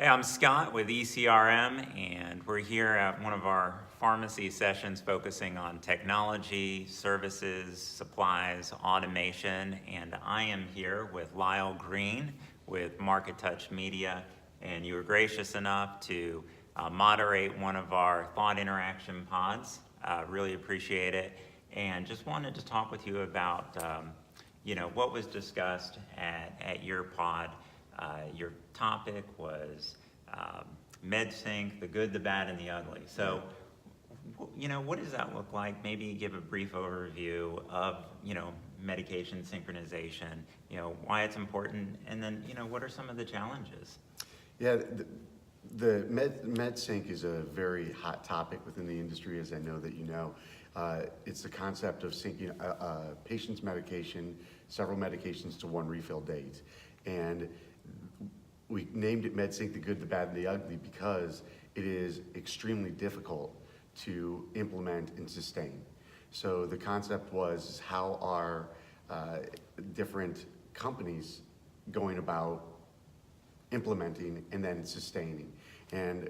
Hey, I'm Scott with ECRM, and we're here at one of our pharmacy sessions focusing on technology, services, supplies, automation, and I am here with Lyle Green with Marketouch Media, and you were gracious enough to moderate one of our thought interaction pods. Really appreciate it, and just wanted to talk with you about what was discussed at your pod. Your topic was MedSync, the good, the bad, and the ugly. So, what does that look like? Maybe give a brief overview of, medication synchronization, why it's important, and then, what are some of the challenges? Yeah, the MedSync is a very hot topic within the industry, as I know that you know. It's the concept of syncing a patient's medication, several medications to one refill date. And we named it MedSync, the good, the bad, and the ugly because it is extremely difficult to implement and sustain. So the concept was how are different companies going about implementing and then sustaining. And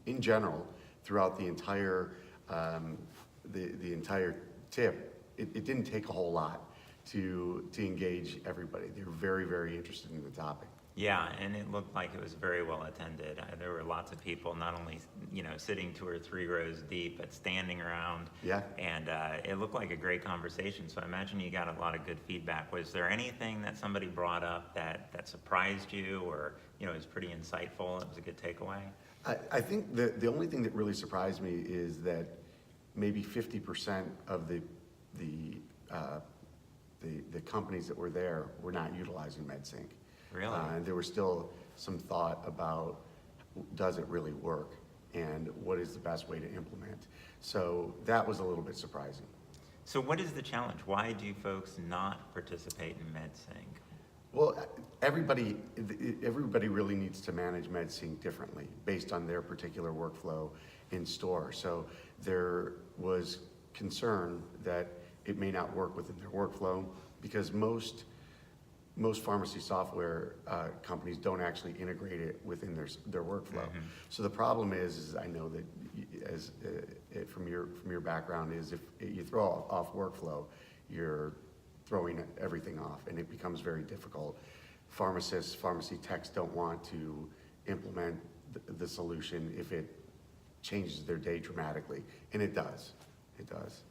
in general, throughout the entire the entire tip, it didn't take a whole lot to engage everybody. They were very, very interested in the topic. Yeah, and it looked like it was very well attended. There were lots of people, not only sitting 2 or 3 rows deep, but standing around. Yeah. And it looked like a great conversation. So I imagine you got a lot of good feedback. Was there anything that somebody brought up that surprised you, or was pretty insightful? It was a good takeaway. I think the only thing that really surprised me is that maybe 50% of the companies that were there were not utilizing MedSync. Really? There was still some thought about, does it really work, and what is the best way to implement? So that was a little bit surprising. So what is the challenge? Why do folks not participate in MedSync? Well, everybody really needs to manage MedSync differently based on their particular workflow in store. So there was concern that it may not work within their workflow because most pharmacy software companies don't actually integrate it within their workflow. Mm-hmm. So the problem is I know that from your background is if you throw off workflow, you're throwing everything off, and it becomes very difficult. Pharmacists, pharmacy techs don't want to implement the solution if it changes their day dramatically, and it does. It does.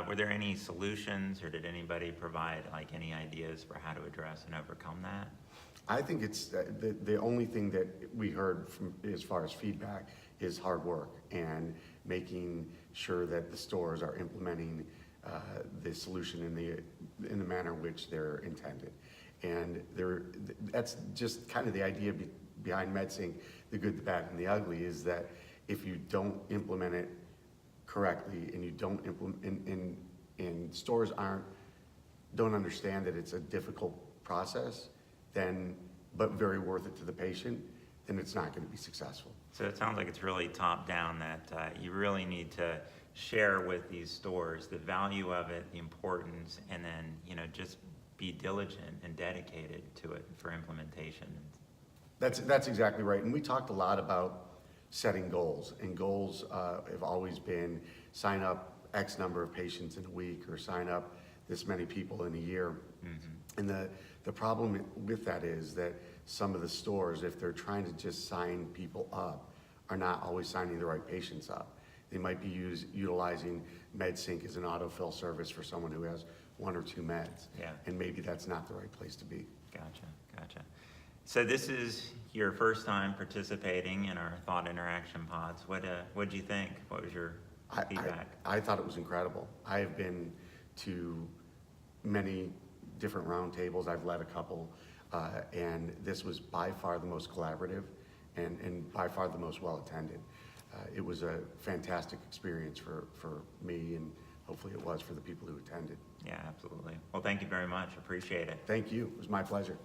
Were there any solutions, or did anybody provide any ideas for how to address and overcome that? I think it's the only thing that we heard from as far as feedback is hard work and making sure that the stores are implementing the solution in the manner which they're intended. And that's just kind of the idea behind MedSync, the good, the bad, and the ugly, is that if you don't implement it correctly and you don't implement and stores don't understand that it's a difficult process, then but very worth it to the patient, then it's not going to be successful. So it sounds like it's really top down, that you really need to share with these stores the value of it, the importance, and then just be diligent and dedicated to it for implementation. That's exactly right. And we talked a lot about setting goals, and goals have always been sign up X number of patients in a week or sign up this many people in a year. Mm-hmm. And the problem with that is that some of the stores, if they're trying to just sign people up, are not always signing the right patients up. They might be utilizing MedSync as an autofill service for someone who has 1 or 2 meds. Yeah. And maybe that's not the right place to be. Gotcha. So this is your first time participating in our thought interaction pods. What'd you think? What was your feedback? I thought it was incredible. I have been to many different roundtables. I've led a couple, and this was by far the most collaborative and by far the most well attended. It was a fantastic experience for me, and hopefully it was for the people who attended. Yeah, absolutely. Well, thank you very much. Appreciate it. Thank you. It was my pleasure.